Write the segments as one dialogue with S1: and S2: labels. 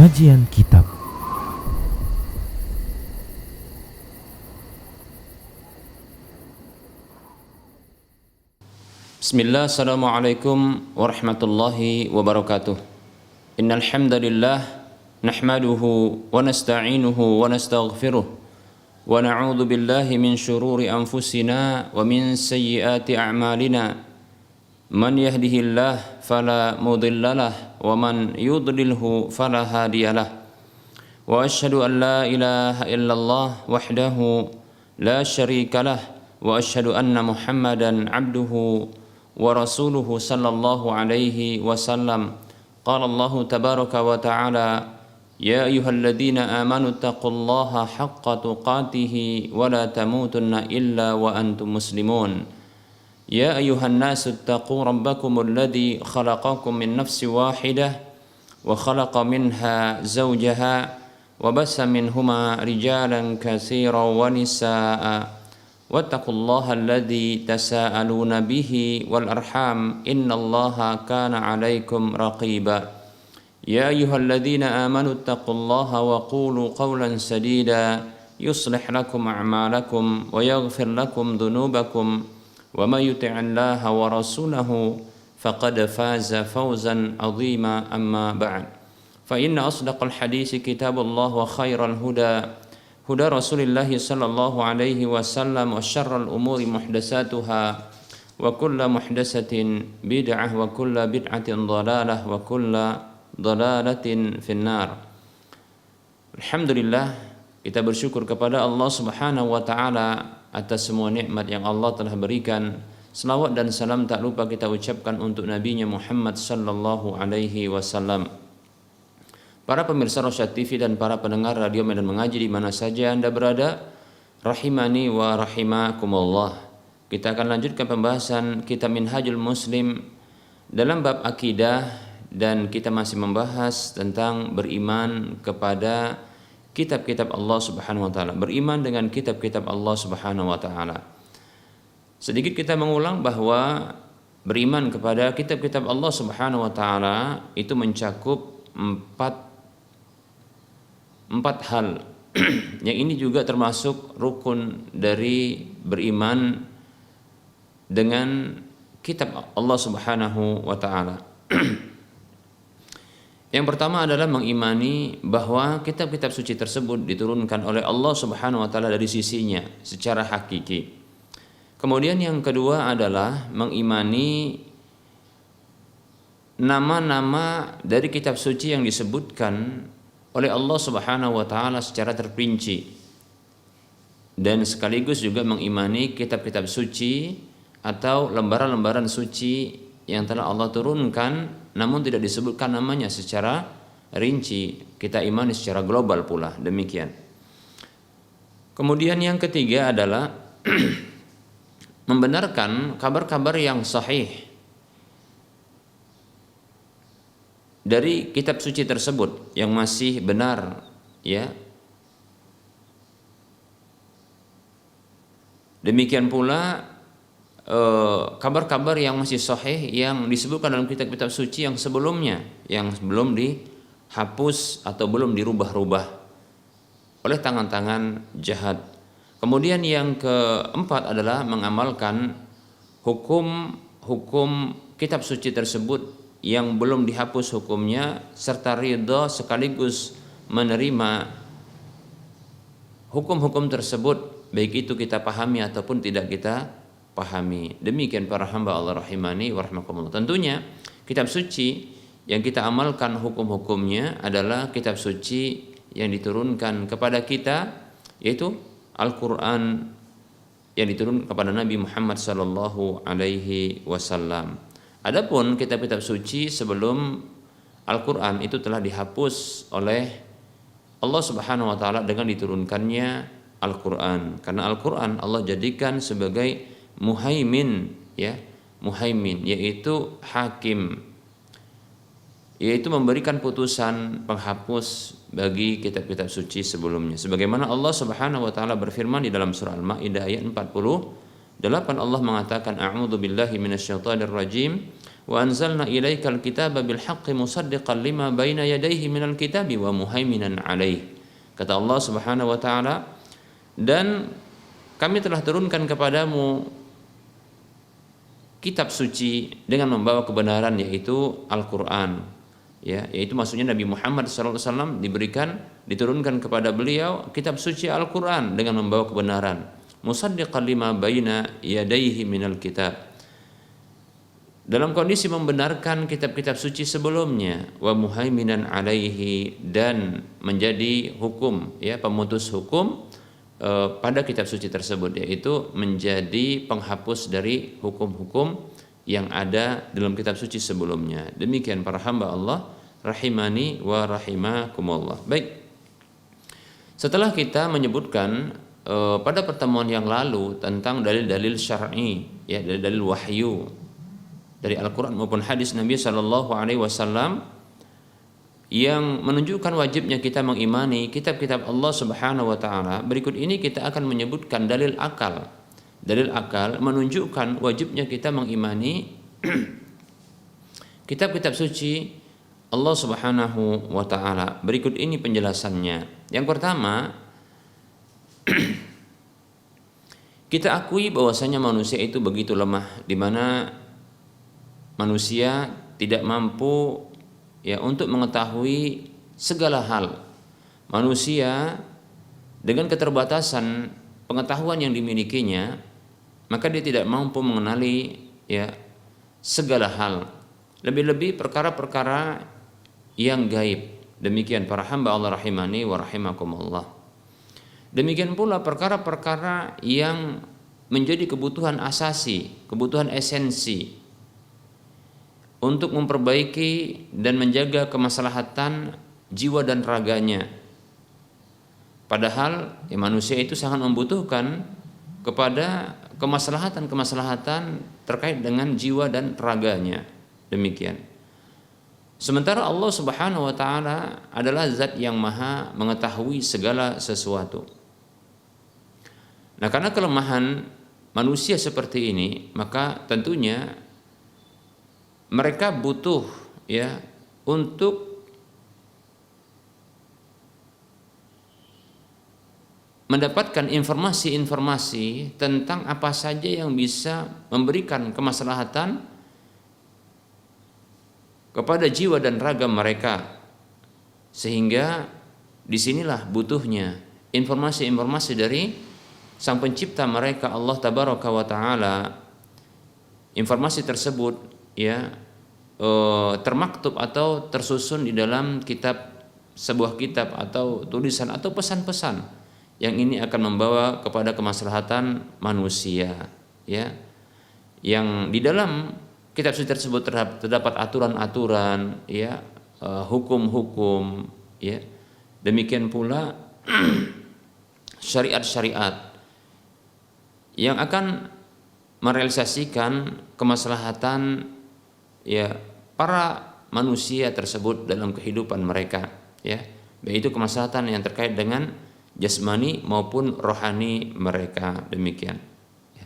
S1: Kajian Kitab.
S2: Bismillah, assalamualaikum warahmatullahi wabarakatuh. Innal hamdalillah nahmaduhu wa nasta'inuhu wa nastaghfiruh wa na'udzu billahi min shururi anfusina wa min sayyiati a'malina. Man yahdihillah fala mudhillalah wa man yudlilhu fala hadiyalah. Wa asyhadu an la ilaha illallah wahdahu la syarikalah wa asyhadu anna Muhammadan abduhu wa rasuluhu sallallahu alaihi wasallam. Qala Allah tabaraka wa ta'ala, ya ayyuhalladzina amanu taqullaha haqqa tuqatih wa la tamutunna illa wa antum muslimun. Ya ayyuhan nasu taqu rabbakumul ladzi khalaqakum min nafsin wahidah wa khalaqa minha zawjaha wa bassa minhuma rijalan katsiran wa nisaa'a wattaqullaha alladzi tasaaluna bihi wal arham innallaha kana 'alaikum raqiba. Ya ayyuhalladzina amanu taqullaha wa qulu qawlan sadida yuslih lakum a'malakum wa yaghfir lakum dhunubakum wa may yuti'illaha wa rasulahu faqad faza fawzan 'azima. Amma ba'd. Fa inna asdaqal hadisi kitabullah wa khairal huda huda Rasulillah sallallahu alaihi wasallam wa syarrul umuri muhdatsatuha wa kullu muhdatsatin bid'ah wa kullu bid'atin dhalalah wa kullu dhalalatin finnar. Alhamdulillah, kita bersyukur kepada Allah Subhanahu wa taala atas semua nikmat yang Allah telah berikan. Selawat dan salam tak lupa kita ucapkan untuk nabinya Muhammad sallallahu alaihi wasallam. Para pemirsa Rosyad TV dan para pendengar radio Medan Mengaji di mana saja Anda berada, rahimani wa rahimakumullah. Kita akan lanjutkan pembahasan kitab Minhajul Muslim dalam bab akidah, dan kita masih membahas tentang beriman kepada kitab-kitab Allah Subhanahu wa taala, beriman dengan kitab-kitab Allah Subhanahu wa taala. Sedikit kita mengulang bahwa beriman kepada kitab-kitab Allah Subhanahu wa taala itu mencakup empat hal. Yang ini juga termasuk rukun dari beriman dengan kitab Allah Subhanahu wa taala. Yang pertama adalah mengimani bahwa kitab-kitab suci tersebut diturunkan oleh Allah Subhanahu wa taala dari sisinya secara hakiki. Kemudian yang kedua adalah mengimani nama-nama dari kitab suci yang disebutkan oleh Allah Subhanahu wa taala secara terperinci, dan sekaligus juga mengimani kitab-kitab suci atau lembaran-lembaran suci yang telah Allah turunkan namun tidak disebutkan namanya secara rinci. Kita imani secara global pula demikian. Kemudian yang ketiga adalah membenarkan kabar-kabar yang sahih dari kitab suci tersebut yang masih benar, ya. Demikian pula kabar-kabar yang masih sahih yang disebutkan dalam kitab-kitab suci yang sebelumnya, yang belum dihapus atau belum dirubah-rubah oleh tangan-tangan jahat. Kemudian yang keempat adalah mengamalkan hukum kitab suci tersebut yang belum dihapus hukumnya, serta ridha sekaligus menerima hukum-hukum tersebut, baik itu kita pahami ataupun tidak kita pahami. Demikian para hamba Allah rahimani wa rahimakumullah. Tentunya kitab suci yang kita amalkan hukum-hukumnya adalah kitab suci yang diturunkan kepada kita, yaitu Al-Quran yang diturunkan kepada Nabi Muhammad sallallahu alaihi wasallam. Adapun kitab-kitab suci sebelum Al-Quran itu telah dihapus oleh Allah Subhanahu wa taala dengan diturunkannya Al-Quran. Karena Al-Quran Allah jadikan sebagai muhaimin, ya, muhaimin yaitu hakim, yaitu memberikan putusan penghapus bagi kitab-kitab suci sebelumnya. Sebagaimana Allah Subhanahu wa taala berfirman di dalam surah Al-Maidah ayat 48, Allah mengatakan a'udzu billahi minasyaitonir rajim wa anzalna ilaikal kitaba bil haqqi musaddiqan lima baina yadayhi minal kitabi wa muhaiminan alaih. Kata Allah Subhanahu wa taala, dan kami telah turunkan kepadamu kitab suci dengan membawa kebenaran, yaitu Al-Qur'an. Ya, yaitu maksudnya Nabi Muhammad SAW diturunkan kepada beliau kitab suci Al-Qur'an dengan membawa kebenaran. Musaddiqan lima baina yadayhi minal kitab, dalam kondisi membenarkan kitab-kitab suci sebelumnya, wa muhaiminan alaihi, dan menjadi hukum, ya, pemutus hukum pada kitab suci tersebut, yaitu menjadi penghapus dari hukum-hukum yang ada dalam kitab suci sebelumnya. Demikian para hamba Allah rahimani wa rahimakumullah. Baik, setelah kita menyebutkan pada pertemuan yang lalu tentang dalil-dalil syar'i, ya, dalil wahyu dari Al-Quran maupun hadis Nabi Shallallahu Alaihi Wasallam yang menunjukkan wajibnya kita mengimani kitab-kitab Allah Subhanahu Wa Taala. Berikut ini kita akan menyebutkan dalil akal. Dalil akal menunjukkan wajibnya kita mengimani kitab-kitab suci Allah Subhanahu Wa Taala. Berikut ini penjelasannya. Yang pertama, kita akui bahwasanya manusia itu begitu lemah, di mana manusia tidak mampu, ya, untuk mengetahui segala hal. Manusia dengan keterbatasan pengetahuan yang dimilikinya, maka dia tidak mampu mengenali, ya, segala hal. Lebih-lebih perkara-perkara yang gaib. Demikian para hamba Allah rahimani wa rahimakumullah. Demikian pula perkara-perkara yang menjadi kebutuhan asasi, kebutuhan esensi untuk memperbaiki dan menjaga kemaslahatan jiwa dan raganya. Padahal, ya, manusia itu sangat membutuhkan kepada kemaslahatan-kemaslahatan terkait dengan jiwa dan raganya. Demikian. Sementara Allah Subhanahu wa taala adalah zat yang maha mengetahui segala sesuatu. Nah, karena kelemahan manusia seperti ini, maka tentunya mereka butuh, ya, untuk mendapatkan informasi-informasi tentang apa saja yang bisa memberikan kemaslahatan kepada jiwa dan raga mereka. Sehingga disinilah butuhnya informasi-informasi dari Sang Pencipta mereka, Allah Tabaraka wa Ta'ala. Informasi tersebut, ya, termaktub atau tersusun di dalam sebuah kitab atau tulisan atau pesan-pesan yang ini akan membawa kepada kemaslahatan manusia, ya, yang di dalam kitab suci tersebut terdapat aturan-aturan, ya, hukum-hukum, ya, demikian pula syariat-syariat yang akan merealisasikan kemaslahatan, ya, para manusia tersebut dalam kehidupan mereka, ya, yaitu kemaslahatan yang terkait dengan jasmani maupun rohani mereka. Demikian, ya.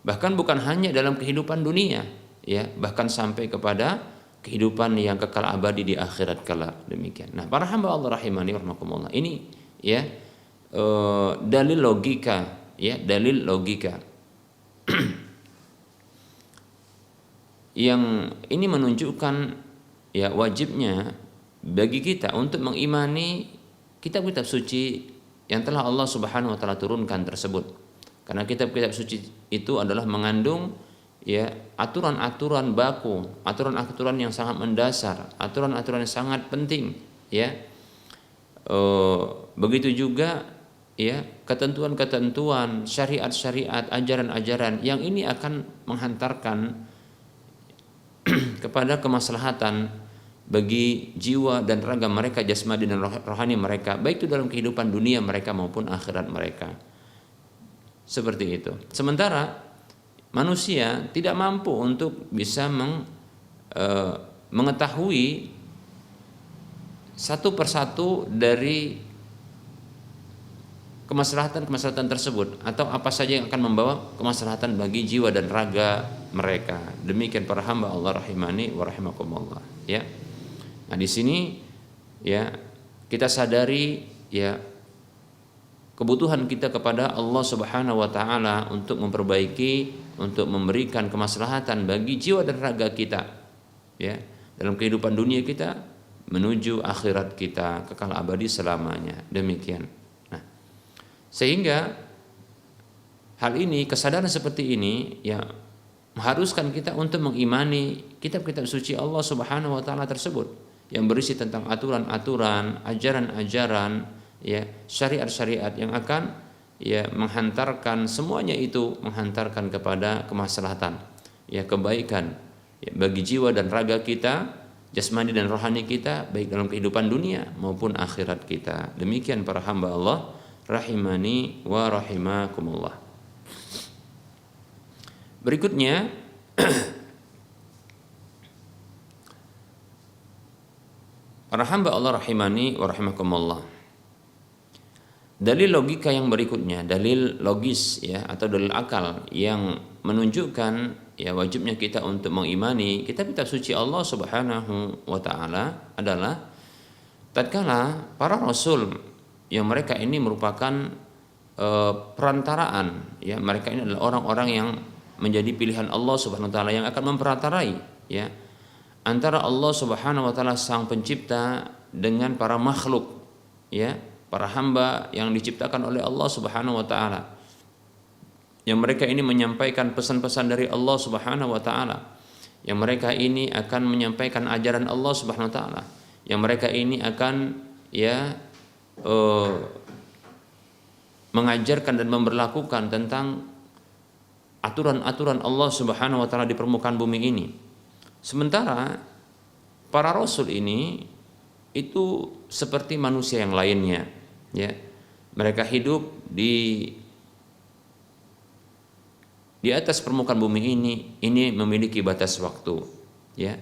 S2: Bahkan bukan hanya dalam kehidupan dunia, ya, bahkan sampai kepada kehidupan yang kekal abadi di akhirat kelak. Demikian. Nah, para hamba Allah rahimani warahmatullah, ini, ya, dalil logika, ya, dalil logika yang ini menunjukkan, ya, wajibnya bagi kita untuk mengimani kitab-kitab suci yang telah Allah Subhanahu wa taala turunkan tersebut. Karena kitab-kitab suci itu adalah mengandung, ya, aturan-aturan baku, aturan-aturan yang sangat mendasar, aturan-aturan yang sangat penting, ya. Begitu juga, ya, ketentuan-ketentuan, syariat-syariat, ajaran-ajaran yang ini akan menghantarkan kepada kemaslahatan bagi jiwa dan raga mereka, jasmani dan rohani mereka, baik itu dalam kehidupan dunia mereka maupun akhirat mereka. Seperti itu. Sementara manusia tidak mampu untuk bisa mengetahui satu persatu dari kemaslahatan-kemaslahatan tersebut, atau apa saja yang akan membawa kemaslahatan bagi jiwa dan raga mereka. Demikian para hamba Allah rahimani wa rahimakumullah, ya. Nah, di sini ya kita sadari ya kebutuhan kita kepada Allah Subhanahu wa taala untuk memperbaiki, untuk memberikan kemaslahatan bagi jiwa dan raga kita, ya, dalam kehidupan dunia kita menuju akhirat kita kekal abadi selamanya. Demikian. Nah, sehingga hal ini, kesadaran seperti ini ya mengharuskan kita untuk mengimani kitab-kitab suci Allah Subhanahu wa taala tersebut yang berisi tentang aturan-aturan, ajaran-ajaran, ya, syariat-syariat yang akan ya menghantarkan semuanya itu menghantarkan kepada kemaslahatan, ya, kebaikan ya, bagi jiwa dan raga kita, jasmani dan rohani kita, baik dalam kehidupan dunia maupun akhirat kita. Demikian para hamba Allah rahimani wa rahimakumullah. Berikutnya para hamba Allah rahimani wa rahimakumullah. Dalil logika yang berikutnya, dalil logis ya atau dalil akal yang menunjukkan ya wajibnya kita untuk mengimani kitab-kitab suci Allah Subhanahu wa taala adalah tatkala para rasul yang mereka ini merupakan perantaraan, ya, mereka ini adalah orang-orang yang menjadi pilihan Allah Subhanahu wa taala yang akan memperantarai ya antara Allah Subhanahu wa taala sang pencipta dengan para makhluk, ya, para hamba yang diciptakan oleh Allah Subhanahu wa taala. Yang mereka ini menyampaikan pesan-pesan dari Allah Subhanahu wa taala. Yang mereka ini akan menyampaikan ajaran Allah Subhanahu wa taala. Yang mereka ini akan ya mengajarkan dan memberlakukan tentang aturan-aturan Allah Subhanahu wa taala di permukaan bumi ini. Sementara para rasul ini itu seperti manusia yang lainnya, ya. Mereka hidup di atas permukaan bumi ini memiliki batas waktu, ya.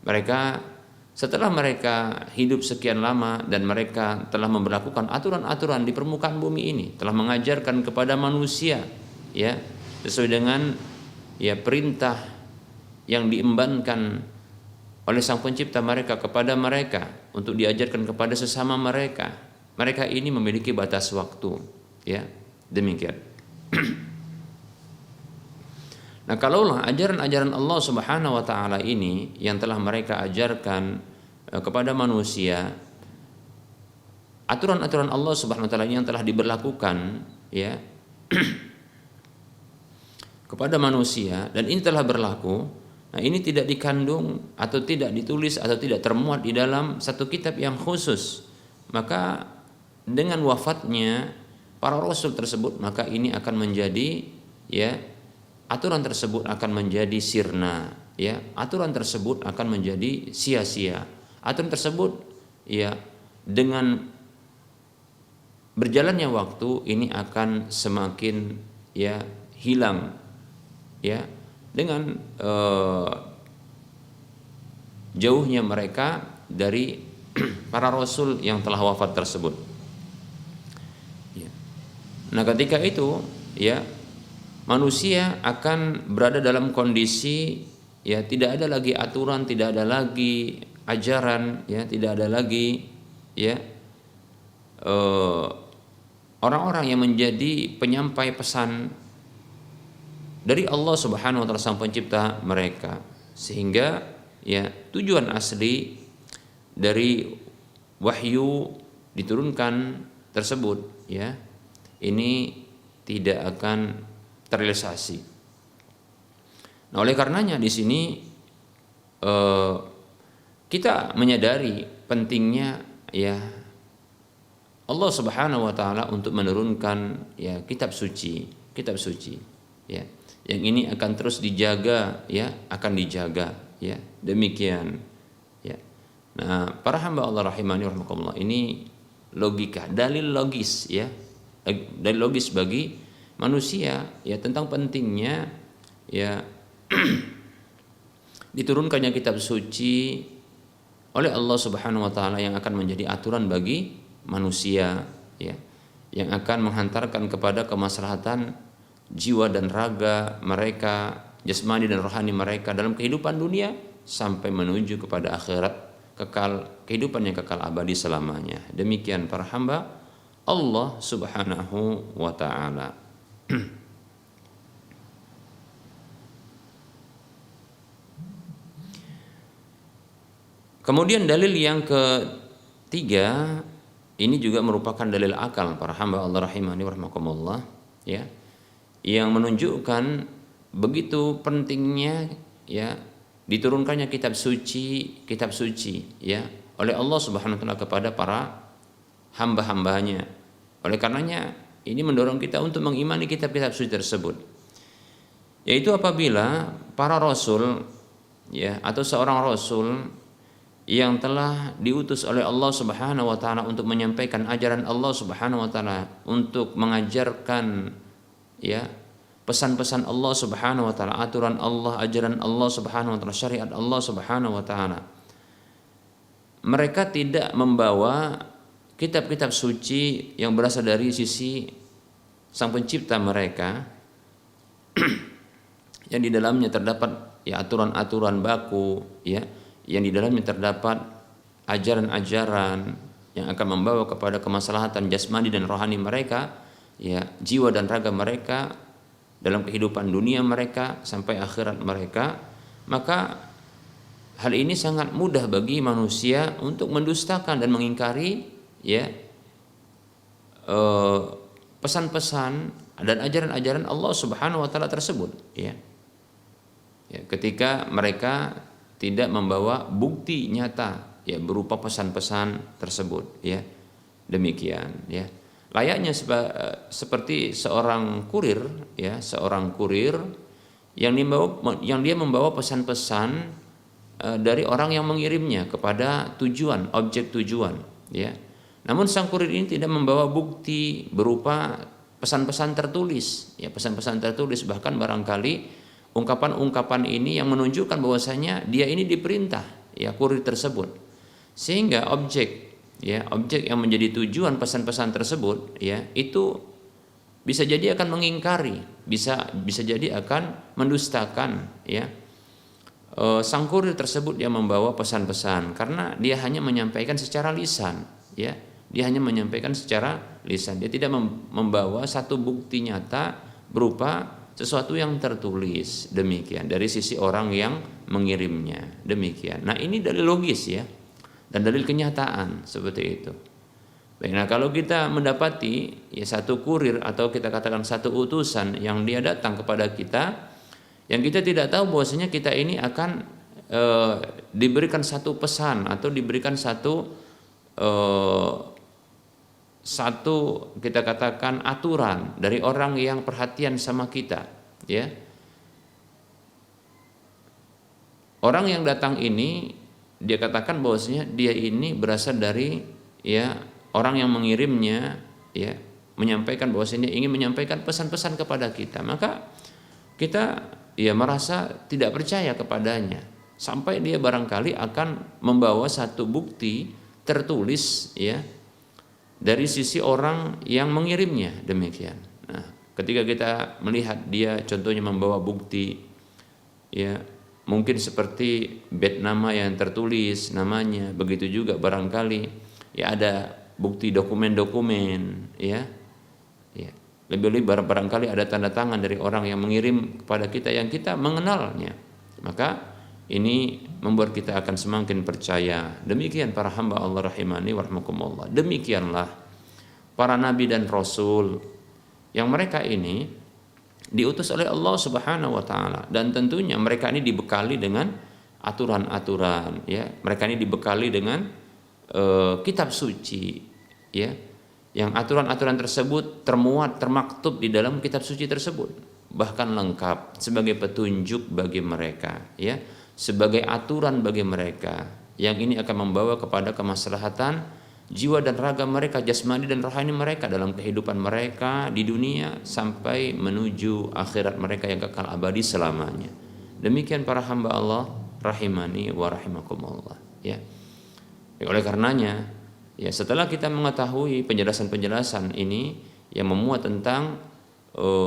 S2: Mereka setelah mereka hidup sekian lama dan mereka telah memberlakukan aturan-aturan di permukaan bumi ini, telah mengajarkan kepada manusia, ya, sesuai dengan ya perintah yang diembankan oleh sang pencipta mereka kepada mereka untuk diajarkan kepada sesama mereka. Mereka ini memiliki batas waktu, ya. Demikian. Nah, kalaulah ajaran-ajaran Allah Subhanahu wa taala ini yang telah mereka ajarkan kepada manusia, aturan-aturan Allah Subhanahu wa taala yang telah diberlakukan, ya, kepada manusia dan ini telah berlaku. Nah, ini tidak dikandung atau tidak ditulis atau tidak termuat di dalam satu kitab yang khusus. Maka dengan wafatnya para rasul tersebut, maka ini akan menjadi ya aturan tersebut akan menjadi sirna, ya. Aturan tersebut akan menjadi sia-sia. Aturan tersebut ya dengan berjalannya waktu ini akan semakin ya hilang, ya, dengan jauhnya mereka dari para rasul yang telah wafat tersebut. Ya. Nah, ketika itu ya manusia akan berada dalam kondisi ya tidak ada lagi aturan, tidak ada lagi ajaran, ya, tidak ada lagi ya orang-orang yang menjadi penyampai pesan dari Allah Subhanahu wa taala sang pencipta mereka, sehingga ya tujuan asli dari wahyu diturunkan tersebut ya ini tidak akan terrealisasi. Nah, oleh karenanya di sini kita menyadari pentingnya ya Allah Subhanahu wa taala untuk menurunkan ya kitab suci ya. Yang ini akan terus dijaga, ya, akan dijaga, ya. Demikian, ya. Nah, para hamba Allah rahimani rahimakumullah, ini logika, dalil logis, ya. Dalil logis bagi manusia ya tentang pentingnya ya diturunkannya kitab suci oleh Allah Subhanahu wa taala yang akan menjadi aturan bagi manusia, ya, yang akan menghantarkan kepada kemaslahatan jiwa dan raga mereka jasmani dan rohani mereka dalam kehidupan dunia sampai menuju kepada akhirat, kehidupan yang kekal abadi selamanya. Demikian para hamba Allah Subhanahu wa taala. Kemudian dalil yang ketiga, ini juga merupakan dalil akal para hamba Allah rahimani wa rahmakumullah, ya, yang menunjukkan begitu pentingnya, ya, diturunkannya kitab suci ya oleh Allah Subhanahu wa taala kepada para hamba-hambanya. Oleh karenanya ini mendorong kita untuk mengimani kitab-kitab suci tersebut. Yaitu apabila para rasul, ya, atau seorang rasul yang telah diutus oleh Allah Subhanahu wa taala untuk menyampaikan ajaran Allah Subhanahu wa taala, untuk mengajarkan, ya, pesan-pesan Allah Subhanahu wa taala, aturan Allah, ajaran Allah Subhanahu wa taala, syariat Allah Subhanahu wa taala. Mereka tidak membawa kitab-kitab suci yang berasal dari sisi Sang Pencipta mereka yang di dalamnya terdapat, ya, aturan-aturan baku, ya, yang di dalamnya terdapat ajaran-ajaran yang akan membawa kepada kemaslahatan jasmani dan rohani mereka, ya, jiwa dan raga mereka dalam kehidupan dunia mereka sampai akhirat mereka. Maka hal ini sangat mudah bagi manusia untuk mendustakan dan mengingkari, ya, pesan-pesan dan ajaran-ajaran Allah Subhanahu wa taala tersebut, ya. Ya, ketika mereka tidak membawa bukti nyata, ya, berupa pesan-pesan tersebut, ya. Demikian, ya. Layaknya seperti seorang kurir, ya, seorang kurir yang dia membawa pesan-pesan dari orang yang mengirimnya kepada tujuan, objek tujuan, ya. Namun sang kurir ini tidak membawa bukti berupa pesan-pesan tertulis, ya, pesan-pesan tertulis, bahkan barangkali ungkapan-ungkapan ini yang menunjukkan bahwasanya dia ini diperintah, ya, kurir tersebut, sehingga objek yang menjadi tujuan pesan-pesan tersebut, ya, itu bisa jadi akan mengingkari, bisa jadi akan mendustakan, ya, sang kurir tersebut yang membawa pesan-pesan, karena dia hanya menyampaikan secara lisan, ya, dia hanya menyampaikan secara lisan, dia tidak membawa satu bukti nyata berupa sesuatu yang tertulis, demikian, dari sisi orang yang mengirimnya, demikian. Nah, ini dalil logis, ya, dan dalil kenyataan seperti itu. Baik, nah kalau kita mendapati, ya, satu kurir atau kita katakan satu utusan yang dia datang kepada kita, yang kita tidak tahu bahwasanya kita ini akan diberikan satu pesan atau diberikan satu kita katakan aturan dari orang yang perhatian sama kita, ya. Orang yang datang ini dia katakan bahwasanya dia ini berasal dari, ya, orang yang mengirimnya, ya, menyampaikan bahwasanya ingin menyampaikan pesan-pesan kepada kita, maka kita, ya, merasa tidak percaya kepadanya sampai dia barangkali akan membawa satu bukti tertulis, ya, dari sisi orang yang mengirimnya, demikian. Nah, ketika kita melihat dia contohnya membawa bukti, ya, mungkin seperti bed nama yang tertulis namanya, begitu juga barangkali, ya, ada bukti dokumen-dokumen, ya, ya, lebih-lebih barangkali ada tanda tangan dari orang yang mengirim kepada kita yang kita mengenalnya, maka ini membuat kita akan semakin percaya. Demikian para hamba Allah rahimani wa rahmakumullah. Demikianlah para nabi dan rasul yang mereka ini diutus oleh Allah Subhanahu wa taala, dan tentunya mereka ini dibekali dengan aturan-aturan, ya. Mereka ini dibekali dengan kitab suci, ya. Yang aturan-aturan tersebut termaktub di dalam kitab suci tersebut, bahkan lengkap sebagai petunjuk bagi mereka, ya, sebagai aturan bagi mereka yang ini akan membawa kepada kemaslahatan jiwa dan raga mereka, jasmani dan rohani mereka dalam kehidupan mereka di dunia sampai menuju akhirat mereka yang kekal abadi selamanya. Demikian para hamba Allah rahimani wa rahimakumullah, ya. Oleh karenanya, ya, setelah kita mengetahui penjelasan-penjelasan ini yang memuat tentang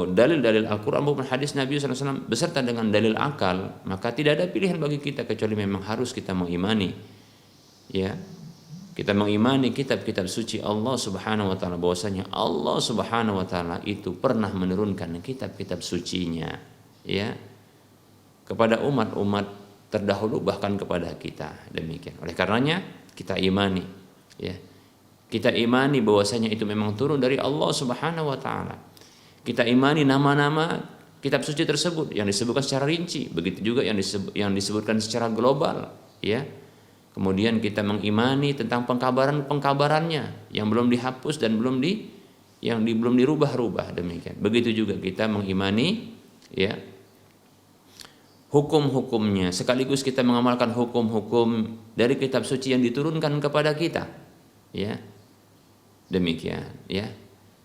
S2: dalil-dalil Al-Quran maupun hadis Nabi SAW beserta dengan dalil akal, maka tidak ada pilihan bagi kita kecuali memang harus kita mengimani, ya, kita mengimani kitab-kitab suci Allah Subhanahu wa taala, bahwasanya Allah Subhanahu wa taala itu pernah menurunkan kitab-kitab sucinya, ya, kepada umat-umat terdahulu bahkan kepada kita. Demikian. Oleh karenanya kita imani, ya. Kita imani bahwasanya itu memang turun dari Allah Subhanahu wa taala. Kita imani nama-nama kitab suci tersebut yang disebutkan secara rinci, begitu juga yang disebutkan secara global, ya. Kemudian kita mengimani tentang pengkabarannya yang belum dihapus dan belum dirubah-rubah, demikian. Begitu juga kita mengimani, ya, hukum-hukumnya, sekaligus kita mengamalkan hukum-hukum dari kitab suci yang diturunkan kepada kita, ya. Demikian, ya.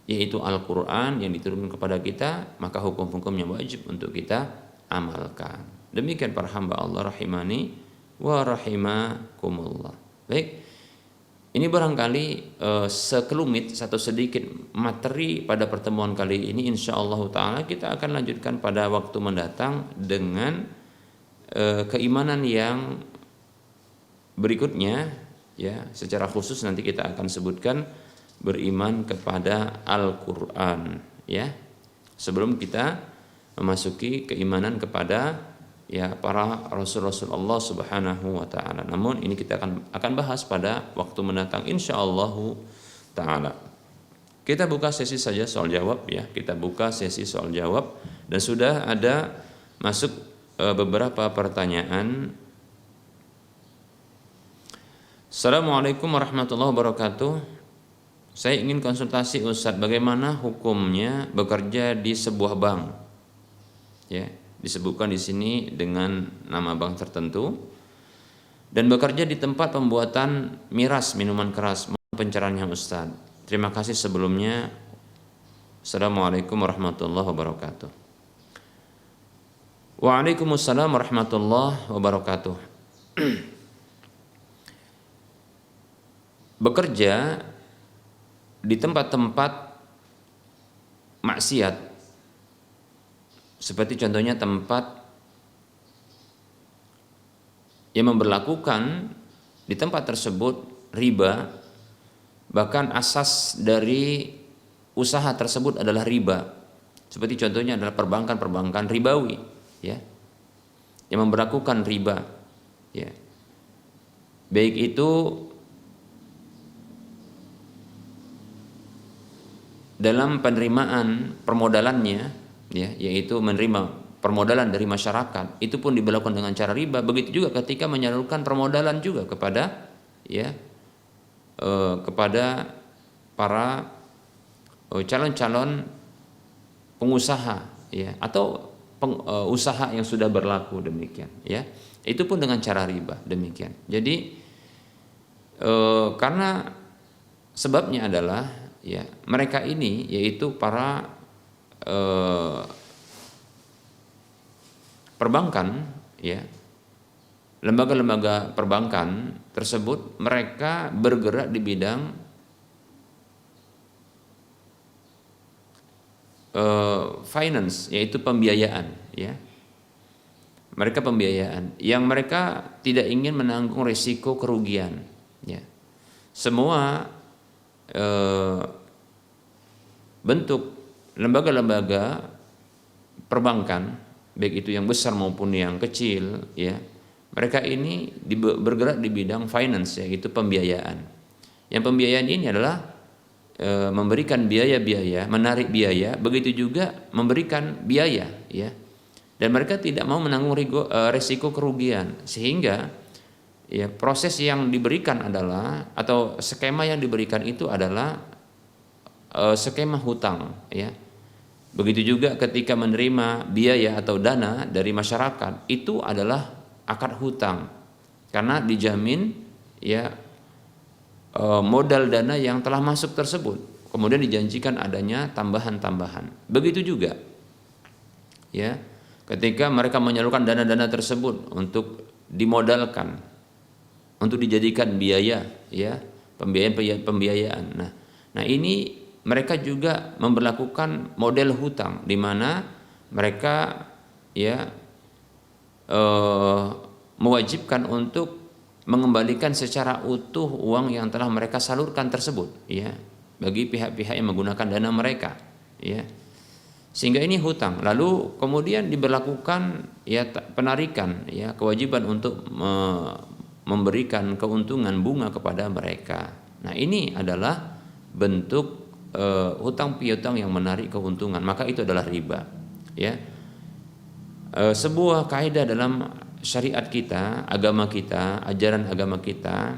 S2: Yaitu Al-Quran yang diturunkan kepada kita, maka hukum-hukumnya wajib untuk kita amalkan. Demikian para hamba Allah rahimani wa rahimakumullah. Baik, ini barangkali sekelumit atau sedikit materi pada pertemuan kali ini. InsyaAllah ta'ala kita akan lanjutkan pada waktu mendatang dengan keimanan yang berikutnya, ya. Secara khusus nanti kita akan sebutkan beriman kepada Al-Quran, ya, sebelum kita memasuki keimanan kepada, ya, para rasul-rasul Allah Subhanahu wa taala. Namun ini kita akan bahas pada waktu mendatang insyaallah taala. Kita buka sesi saja soal jawab, ya. Kita buka sesi soal jawab dan sudah ada masuk beberapa pertanyaan. Assalamualaikum warahmatullahi wabarakatuh. Saya ingin konsultasi Ustadz, bagaimana hukumnya bekerja di sebuah bank? Ya, disebutkan di sini dengan nama bank tertentu, dan bekerja di tempat pembuatan miras minuman keras. Mohon pencerahannya Ustadz. Terima kasih sebelumnya. Assalamualaikum warahmatullahi wabarakatuh. Waalaikumsalam warahmatullahi wabarakatuh. Bekerja di tempat-tempat maksiat, seperti contohnya tempat yang memberlakukan di tempat tersebut riba, bahkan asas dari usaha tersebut adalah riba. Seperti contohnya adalah perbankan ribawi, ya, yang memberlakukan riba, ya. Baik itu dalam penerimaan permodalannya, ya, yaitu menerima permodalan dari masyarakat, itu pun diberlakukan dengan cara riba. Begitu juga ketika menyalurkan permodalan juga kepada, ya, kepada para calon-calon pengusaha, ya, atau usaha yang sudah berlaku, demikian, ya. Itu pun dengan cara riba, demikian. Jadi karena sebabnya adalah, ya, mereka ini yaitu para perbankan, ya, lembaga-lembaga perbankan tersebut, mereka bergerak di bidang finance, yaitu pembiayaan, ya. Mereka pembiayaan yang mereka tidak ingin menanggung risiko kerugian, ya. Semua bentuk lembaga-lembaga perbankan, baik itu yang besar maupun yang kecil, ya, mereka ini bergerak di bidang finance, yaitu pembiayaan. Yang pembiayaan ini adalah memberikan biaya-biaya, menarik biaya, begitu juga memberikan biaya, ya. Dan mereka tidak mau menanggung risiko kerugian, sehingga, ya, proses yang diberikan adalah, atau skema yang diberikan itu adalah skema hutang, ya. Begitu juga ketika menerima biaya atau dana dari masyarakat, itu adalah akad hutang, karena dijamin, ya, modal dana yang telah masuk tersebut, kemudian dijanjikan adanya tambahan-tambahan. Begitu juga, ya, ketika mereka menyalurkan dana-dana tersebut untuk dimodalkan, untuk dijadikan biaya, ya, pembiayaan. Nah ini mereka juga memberlakukan model hutang di mana mereka ya mewajibkan untuk mengembalikan secara utuh uang yang telah mereka salurkan tersebut ya bagi pihak-pihak yang menggunakan dana mereka ya, sehingga ini hutang. Lalu kemudian diberlakukan ya penarikan ya kewajiban untuk memberikan keuntungan bunga kepada mereka. Nah ini adalah bentuk hutang piutang yang menarik keuntungan, maka itu adalah riba ya. Sebuah kaidah dalam syariat kita, agama kita, ajaran agama kita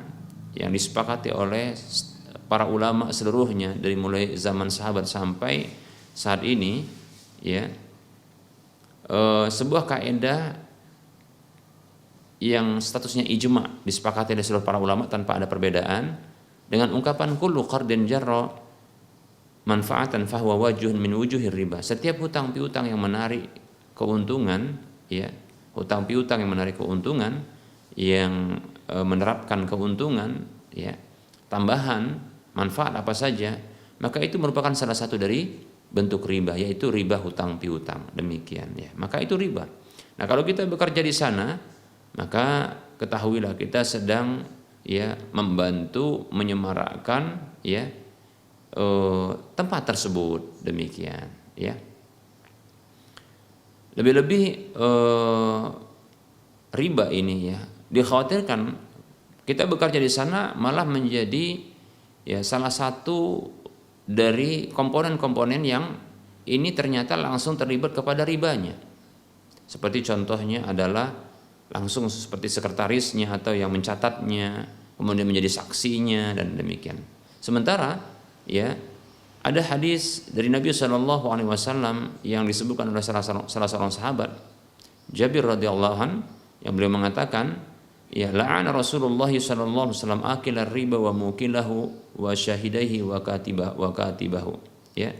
S2: yang disepakati oleh para ulama seluruhnya dari mulai zaman sahabat sampai saat ini ya, sebuah kaidah yang statusnya ijma disepakati oleh seluruh para ulama tanpa ada perbedaan dengan ungkapan kullu qardin jarra manfaatan fahuwa wajhun min wujuhir riba. Setiap hutang piutang yang menarik keuntungan ya, hutang piutang yang menarik keuntungan yang menerapkan keuntungan ya, tambahan manfaat apa saja, maka itu merupakan salah satu dari bentuk riba, yaitu riba hutang piutang. Demikian ya. Maka itu riba. Nah, kalau kita bekerja di sana, maka ketahuilah kita sedang ya membantu menyemarakkan ya tempat tersebut. Demikian ya. Lebih-lebih riba ini ya dikhawatirkan kita bekerja di sana malah menjadi ya salah satu dari komponen-komponen yang ini ternyata langsung terlibat kepada ribanya. Seperti contohnya adalah langsung seperti sekretarisnya atau yang mencatatnya, kemudian menjadi saksinya dan demikian. Sementara ya ada hadis dari Nabi Shallallahu Alaihi Wasallam yang disebutkan oleh salah seorang sahabat Jabir radhiyallahu an yang beliau mengatakan ya la'ana Rasulullah sallallahu alaihi wasallam akila riba wa mukilahu wa syahidaihi wa katibahu ya.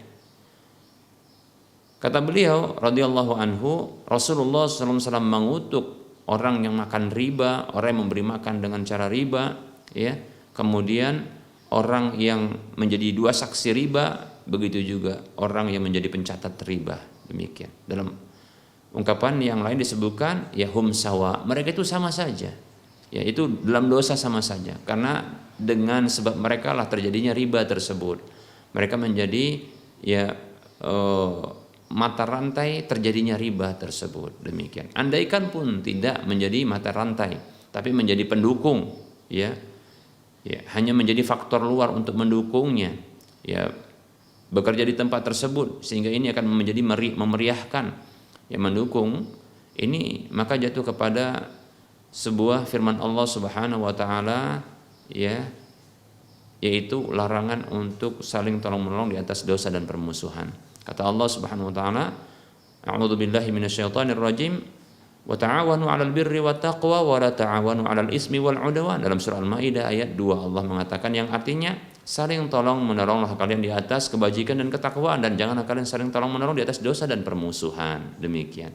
S2: Kata beliau radhiyallahu anhu, Rasulullah sallallahu alaihi wasallam mengutuk orang yang makan riba, orang yang memberi makan dengan cara riba ya. Kemudian orang yang menjadi dua saksi riba, begitu juga orang yang menjadi pencatat riba. Demikian. Dalam ungkapan yang lain disebutkan ya hum sawa, mereka itu sama saja. Ya, itu dalam dosa sama saja. Karena dengan sebab mereka lah terjadinya riba tersebut. Mereka menjadi ya mata rantai terjadinya riba tersebut. Demikian. Andaikan pun tidak menjadi mata rantai, tapi menjadi pendukung ya. Ya, hanya menjadi faktor luar untuk mendukungnya ya bekerja di tempat tersebut sehingga ini akan menjadi memeriahkan ya mendukung ini, maka jatuh kepada sebuah firman Allah Subhanahu wa taala ya, yaitu larangan untuk saling tolong-menolong di atas dosa dan permusuhan. Kata Allah Subhanahu wa taala, a'udzu billahi minasyaitonir rajim, wa ta'awanu 'alal birri wat taqwa wa la ta'awanu 'alal ismi wal 'udwan. Dalam surah Al-Maidah ayat 2 Allah mengatakan yang artinya saling tolong menolonglah kalian di atas kebajikan dan ketakwaan, dan janganlah kalian saling tolong menolong di atas dosa dan permusuhan. Demikian.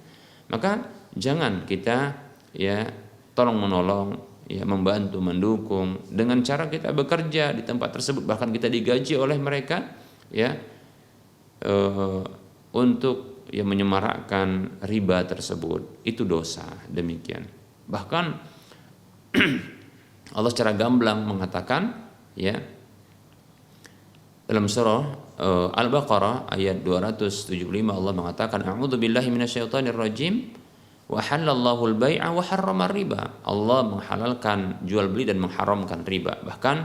S2: Maka jangan kita ya tolong menolong ya, membantu, mendukung dengan cara kita bekerja di tempat tersebut, bahkan kita digaji oleh mereka ya untuk yang menyemarakkan riba tersebut, itu dosa. Demikian. Bahkan Allah secara gamblang mengatakan ya dalam surah Al-Baqarah ayat 275 Allah mengatakan a'udzu billahi minasyaitonir rajim wa halallahu al-bai'a wa harrama riba. Allah menghalalkan jual beli dan mengharamkan riba. Bahkan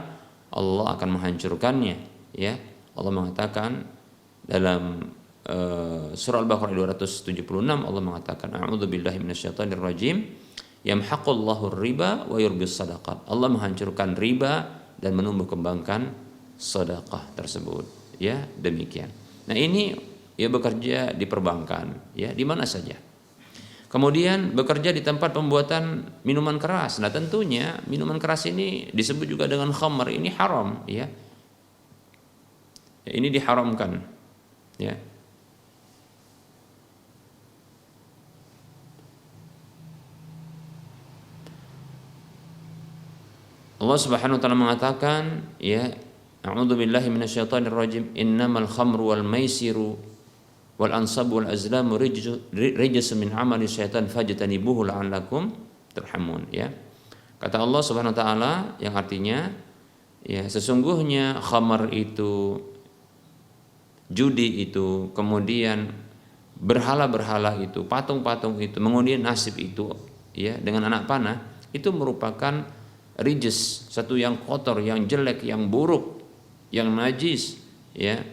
S2: Allah akan menghancurkannya ya. Allah mengatakan dalam surah Al-Baqarah 276 Allah mengatakan a'udzu billahi minasyaitonir rajim yamhaqullahu riba wa yurbis shadaqat. Allah menghancurkan riba dan menumbuh kembangkan sedekah tersebut ya. Demikian. Nah ini ya bekerja di perbankan ya, di mana saja. Kemudian bekerja di tempat pembuatan minuman keras. Nah tentunya minuman keras ini disebut juga dengan khamr, ini haram ya. Ini diharamkan ya. Allah Subhanahu wa taala mengatakan ya A'udzubillahi minasyaitonir rajim. Innamal khamru wal maisiru wal ansabu wal azlamu rijsun min amali syaitan fajtanibuhu la'allakum turhamun, ya. Kata Allah Subhanahu wa taala yang artinya ya sesungguhnya khamar itu, judi itu, kemudian berhala-berhala itu, patung-patung itu, mengundi nasib itu, ya, dengan anak panah, itu merupakan rijis, satu yang kotor, yang jelek, yang buruk, yang najis, ya,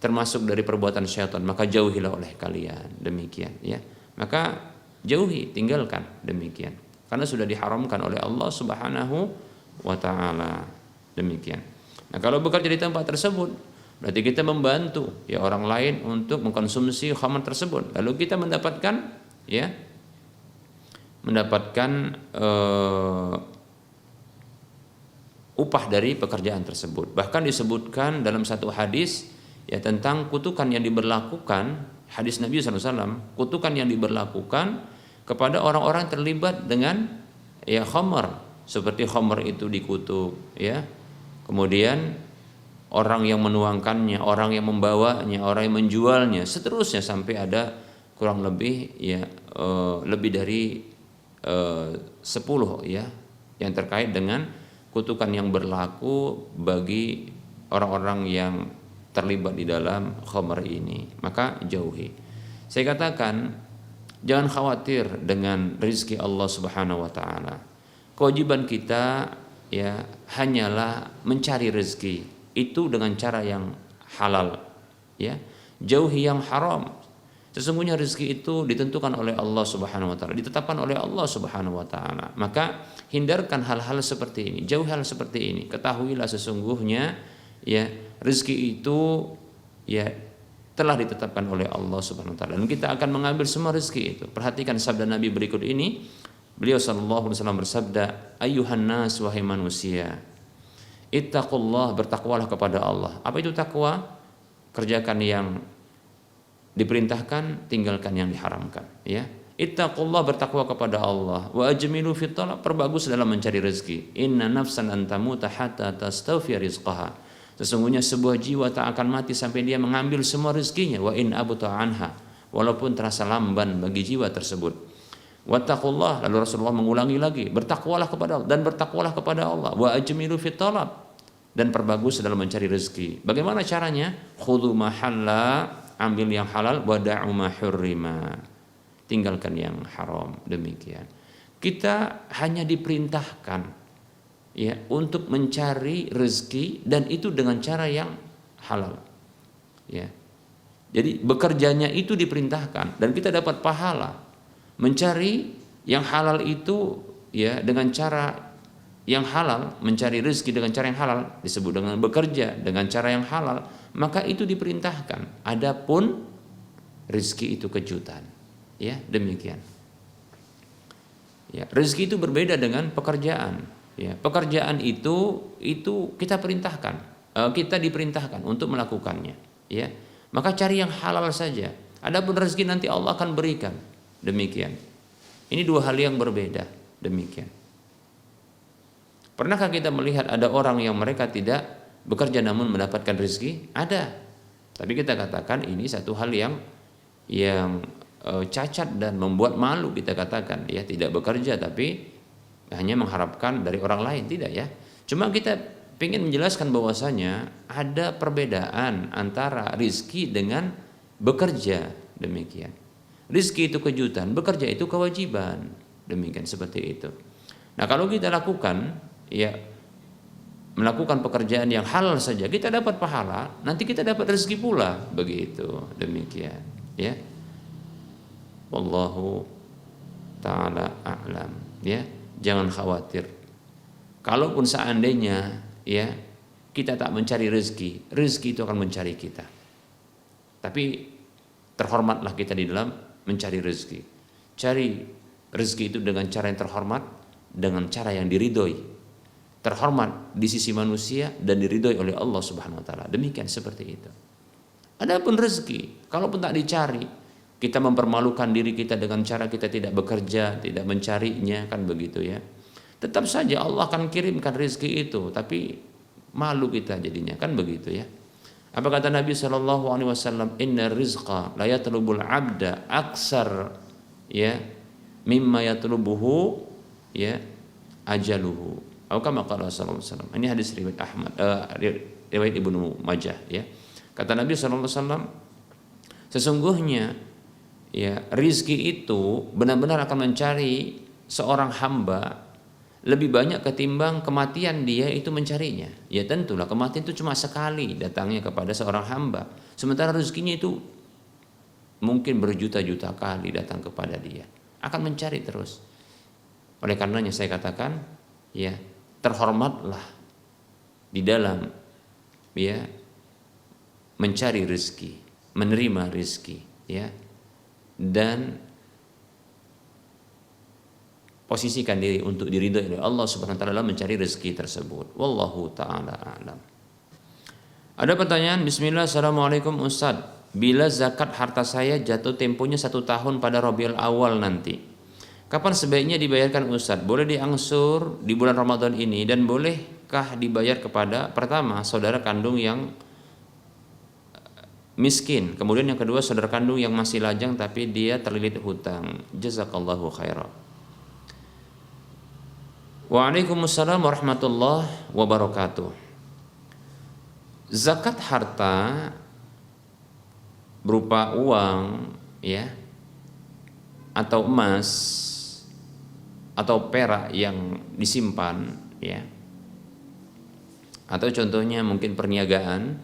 S2: termasuk dari perbuatan syaitan. Maka jauhilah oleh kalian, demikian, ya. Maka jauhi, tinggalkan, demikian. Karena sudah diharamkan oleh Allah Subhanahu wa taala, demikian. Nah, kalau bekerja di tempat tersebut, berarti kita membantu ya orang lain untuk mengkonsumsi khamar tersebut. Lalu kita mendapatkan upah dari pekerjaan tersebut. Bahkan disebutkan dalam satu hadis ya tentang kutukan yang diberlakukan, hadis Nabi SAW, kutukan yang diberlakukan kepada orang-orang terlibat dengan ya khamar, seperti khamar itu dikutuk, ya. Kemudian orang yang menuangkannya, orang yang membawanya, orang yang menjualnya, seterusnya sampai ada kurang lebih ya lebih dari 10 ya yang terkait dengan kutukan yang berlaku bagi orang-orang yang terlibat di dalam khamar ini. Maka jauhi. Saya katakan jangan khawatir dengan rezeki Allah Subhanahu wa taala. Kewajiban kita ya hanyalah mencari rezeki itu dengan cara yang halal, ya. Jauhi yang haram. Sesungguhnya rezeki itu ditentukan oleh Allah Subhanahu wa taala, ditetapkan oleh Allah Subhanahu wa taala. Maka hindarkan hal-hal seperti ini, jauhi hal seperti ini. Ketahuilah sesungguhnya ya rezeki itu ya telah ditetapkan oleh Allah Subhanahu wa taala, dan kita akan mengambil semua rezeki itu. Perhatikan sabda Nabi berikut ini. Beliau sallallahu alaihi wasallam bersabda, "Ayyuhan nas, wahai manusia, ittaqullah, bertakwalah kepada Allah." Apa itu takwa? Kerjakan yang diperintahkan, tinggalkan yang diharamkan, ya. Ittaqullah, bertakwa kepada Allah. Wa ajmilu fit talab, perbagus dalam mencari rezeki. Inna nafsan an tamuta hatta tastawfi rizqaha. Sesungguhnya sebuah jiwa tak akan mati sampai dia mengambil semua rezekinya. Wa in abuta anha, walaupun terasa lamban bagi jiwa tersebut. Wattaqullah, lalu Rasulullah mengulangi lagi, bertakwalah kepada Allah, dan bertakwalah kepada Allah. Wa ajmilu fit talab, dan perbagus dalam mencari rezeki. Bagaimana caranya? Khudhu ma halal, ambil yang halal, wa da'u ma hurrima, tinggalkan yang haram. Demikian. Kita hanya diperintahkan ya untuk mencari rezeki, dan itu dengan cara yang halal, ya. Jadi bekerjanya itu diperintahkan dan kita dapat pahala. Mencari yang halal itu ya dengan cara yang halal, mencari rezeki dengan cara yang halal disebut dengan bekerja dengan cara yang halal, maka itu diperintahkan. Adapun rezeki itu kejutan, ya, demikian. Ya, rezeki itu berbeda dengan pekerjaan. Ya, pekerjaan itu kita perintahkan, kita diperintahkan untuk melakukannya, ya. Maka cari yang halal saja. Adapun rezeki nanti Allah akan berikan, demikian. Ini dua hal yang berbeda, demikian. Pernahkah kita melihat ada orang yang mereka tidak bekerja namun mendapatkan rezeki? Ada. Tapi kita katakan ini satu hal yang cacat dan membuat malu, kita katakan, ya, tidak bekerja tapi hanya mengharapkan dari orang lain, tidak, ya. Cuma kita ingin menjelaskan bahwasanya ada perbedaan antara rizki dengan bekerja, demikian. Rizki itu kejutan, bekerja itu kewajiban, demikian, seperti itu. Nah, kalau kita lakukan ya melakukan pekerjaan yang halal saja, kita dapat pahala, nanti kita dapat rezeki pula, begitu, demikian, ya. Wallahu ta'ala a'lam, ya. Jangan khawatir. Kalaupun seandainya ya kita tak mencari rezeki, rezeki itu akan mencari kita. Tapi terhormatlah kita di dalam mencari rezeki. Cari rezeki itu dengan cara yang terhormat, dengan cara yang diridhoi. Terhormat di sisi manusia dan diridhoi oleh Allah Subhanahu wa taala. Demikian, seperti itu. Adapun rezeki, kalaupun tak dicari, kita mempermalukan diri kita dengan cara kita tidak bekerja, tidak mencarinya, kan begitu, ya. Tetap saja Allah akan kirimkan rezeki itu, tapi malu kita jadinya, kan begitu ya. Apa kata Nabi Shallallahu Alaihi Wasallam? Inna rizqa la yatlubul abda aksar ya mimma yatlubuhu ya ajaluhu. Atau kama qala sallallahu alaihi wasallam. Ini hadis riwayat Ahmad, riwayat Ibnu Majah ya. Kata Nabi Shallallahu Alaihi Wasallam, sesungguhnya ya rizki itu benar-benar akan mencari seorang hamba lebih banyak ketimbang kematian dia itu mencarinya. Ya tentulah kematian itu cuma sekali datangnya kepada seorang hamba. Sementara rezekinya itu mungkin berjuta-juta kali datang kepada dia. Akan mencari terus. Oleh karenanya saya katakan, ya terhormatlah di dalam ya mencari rezeki, menerima rezeki, ya, dan posisikan diri untuk diridhai oleh Allah Subhanahu wa taala dalam mencari rezeki tersebut. Wallahu taala a'lam. Ada pertanyaan, bismillah, assalamualaikum Ustaz. Bila zakat harta saya jatuh temponya 1 tahun pada Rabiul Awal nanti, kapan sebaiknya dibayarkan Ustaz? Boleh diangsur di bulan Ramadan ini dan bolehkah dibayar kepada pertama saudara kandung yang miskin, kemudian yang kedua saudara kandung yang masih lajang tapi dia terlilit hutang? Jazakallahu khairan. Waalaikumsalam warahmatullahi wabarakatuh. Zakat harta berupa uang ya atau emas atau perak yang disimpan ya, atau contohnya mungkin perniagaan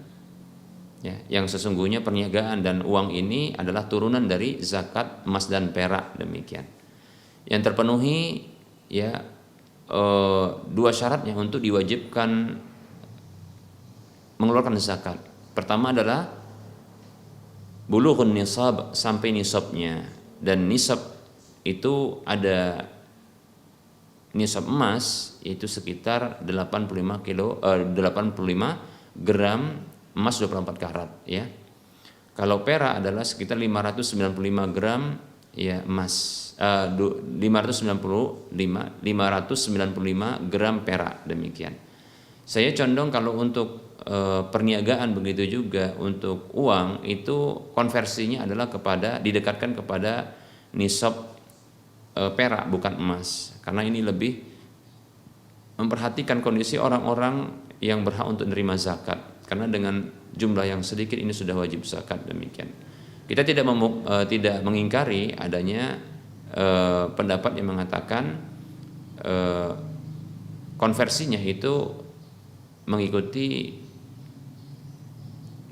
S2: ya, yang sesungguhnya perniagaan dan uang ini adalah turunan dari zakat emas dan perak, demikian. Yang terpenuhi ya dua syaratnya untuk diwajibkan mengeluarkan zakat. Pertama adalah bulughun nisab, sampai nisabnya, dan nisab itu ada nisab emas yaitu sekitar 85 gram emas 24 karat ya. Kalau perak adalah sekitar 595 gram ya emas, 595 gram perak, demikian. Saya condong kalau untuk perniagaan begitu juga untuk uang itu konversinya adalah didekatkan kepada nisab perak bukan emas, karena ini lebih memperhatikan kondisi orang-orang yang berhak untuk menerima zakat, karena dengan jumlah yang sedikit ini sudah wajib zakat, demikian. Kita tidak mengingkari adanya pendapat yang mengatakan konversinya itu mengikuti